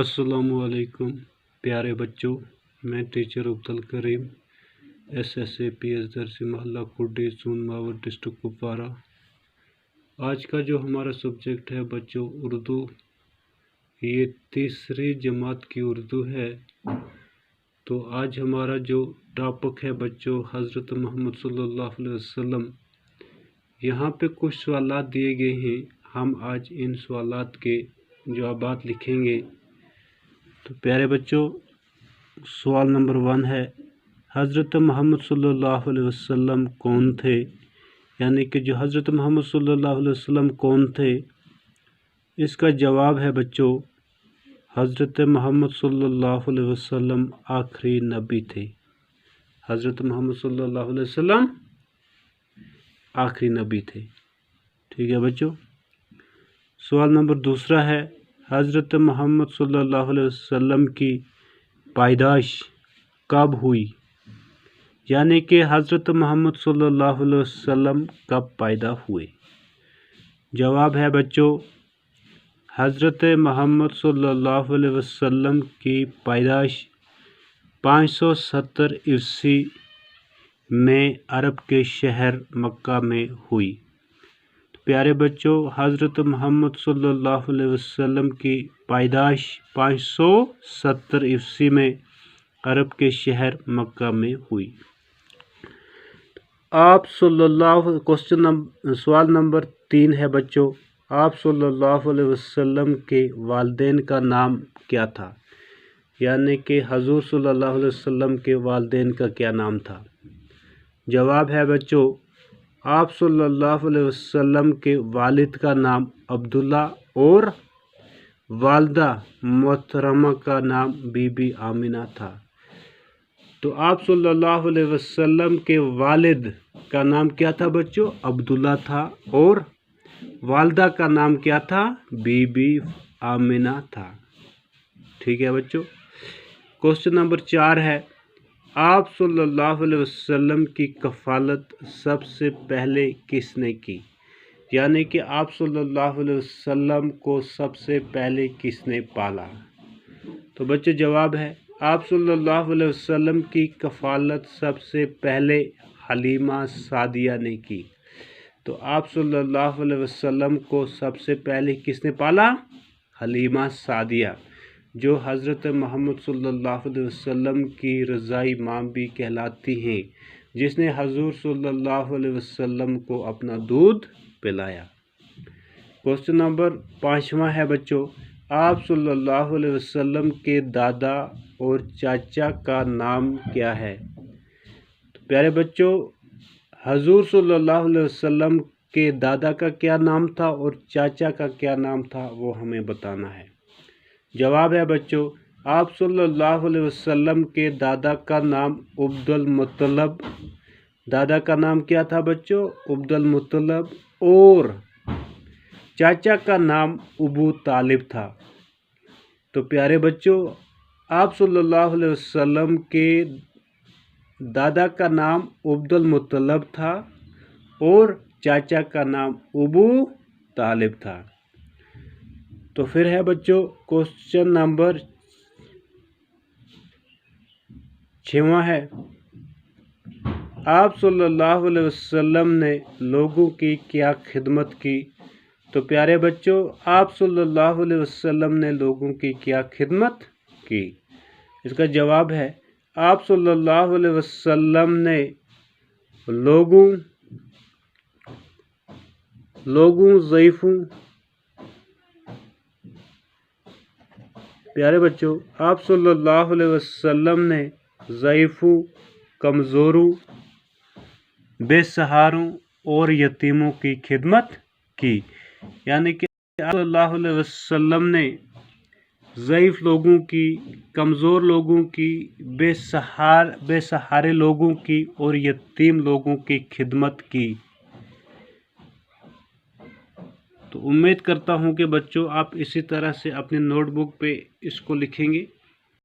अस्सलामुअलैकुम प्यारे बच्चों, मैं टीचर अब्दुल करीम SSAPS दरसी मोहल्ला खुर्डी सोनमावर डिस्ट्रिक्ट कुपवारा। आज का जो हमारा सब्जेक्ट है बच्चों उर्दू, ये तीसरी जमात की उर्दू है। तो आज हमारा जो टॉपिक है बच्चों हज़रत मोहम्मद सल्लल्लाहु अलैहि वसल्लम। यहाँ पे कुछ सवालात दिए गए हैं, हम आज इन सवालात के जवाबात लिखेंगे। तो प्यारे बच्चों, सवाल नंबर 1 है, हज़रत मोहम्मद सल्लल्लाहु अलैहि वसल्लम कौन थे? यानी कि जो हज़रत मोहम्मद सल्लल्लाहु अलैहि वसल्लम कौन थे? इसका जवाब है बच्चों, हज़रत मोहम्मद सल्लल्लाहु अलैहि वसल्लम आखिरी नबी थे। हज़रत मोहम्मद सल्लल्लाहु अलैहि वसल्लम आखिरी नबी थे। ठीक है बच्चों। सवाल नंबर 2 है, हज़रत मोहम्मद सल्लल्लाहु अलैहि वसल्लम की पैदाइश कब हुई? यानी कि हज़रत मोहम्मद सल्लल्लाहु अलैहि वसल्लम कब पैदा हुए? जवाब है बच्चों, हज़रत मोहम्मद सल्लल्लाहु अलैहि वसल्लम की पैदाइश 570 ईस्वी में अरब के शहर मक्का में हुई। प्यारे बच्चों, हज़रत मोहम्मद सल्लल्लाहु अलैहि वसल्लम की पैदाइश 570 ईस्वी में अरब के शहर मक्का में हुई। सवाल नंबर 3 है बच्चों, आप सल्लल्लाहु अलैहि वसल्लम के वालिदैन का नाम क्या था? यानी कि हजूर सल्लल्लाहु अलैहि वसल्लम के वालिदैन का क्या नाम था? जवाब है बच्चों, आप सल्लल्लाहु अलैहि वसल्लम के वालिद का नाम अब्दुल्ला और वालदा मोहतरमा का नाम बीबी आमिना था। तो आप सल्लल्लाहु अलैहि वसल्लम के वालिद का नाम क्या था बच्चों? अब्दुल्ला था और वालदा का नाम क्या था? बीबी आमिना था। ठीक है बच्चों। क्वेश्चन नंबर 4 है, आप सल्लल्लाहु अलैहि वसल्लम की कफ़ालत सबसे पहले किसने की? यानी कि आप सल्लल्लाहु अलैहि वसल्लम को सबसे पहले किसने पाला? तो बच्चे जवाब है, आप सल्लल्लाहु अलैहि वसल्लम की कफ़ालत सबसे पहले हलीमा सादिया ने की। तो आप सल्लल्लाहु अलैहि वसल्लम को सबसे पहले किसने पाला? हलीमा सादिया, जो हज़रत मोहम्मद सल्लल्लाहु अलैहि वसल्लम की रज़ाई माँ भी कहलाती हैं, जिसने हजूर सल्लल्लाहु अलैहि वसल्लम को अपना दूध पिलाया। क्वेश्चन नंबर 5 है बच्चों, आप सल्लल्लाहु अलैहि वसल्लम के दादा और चाचा का नाम क्या है? तो प्यारे बच्चों, हजूर सल्लल्लाहु अलैहि वसल्लम के दादा का क्या नाम था और चाचा का क्या नाम था, वो हमें बताना है। जवाब है बच्चों, आप सल्लल्लाहु अलैहि वसल्लम के दादा का नाम अब्दुल मुत्तलब, दादा का नाम क्या था बच्चों? अब्दुल मुत्तलब, और चाचा का नाम अबू तालिब था। तो प्यारे बच्चों, आप सल्लल्लाहु अलैहि वसल्लम के दादा का नाम अब्दुल मुत्तलब था और चाचा का नाम अबू तालिब था। तो फिर है बच्चों क्वेश्चन नंबर 6 है, आप सल्लल्लाहु अलैहि वसल्लम ने लोगों की क्या खिदमत की? तो प्यारे बच्चों, आप सल्लल्लाहु अलैहि वसल्लम ने लोगों की क्या खिदमत की? इसका जवाब है, आप सल्लल्लाहु अलैहि वसल्लम ने लोगों ज़ईफ़ों, प्यारे बच्चों, आप सल्लल्लाहु अलैहि वसल्लम ने ज़ईफ़ों, कमज़ोरों, बेसहारों और यतीमों की खिदमत की। यानी कि आप सल्लल्लाहु अलैहि वसल्लम ने ज़ईफ़ लोगों की, कमज़ोर लोगों की, बेसहारे लोगों की और यतीम लोगों की खिदमत की। तो उम्मीद करता हूँ कि बच्चों आप इसी तरह से अपने नोटबुक पे इसको लिखेंगे।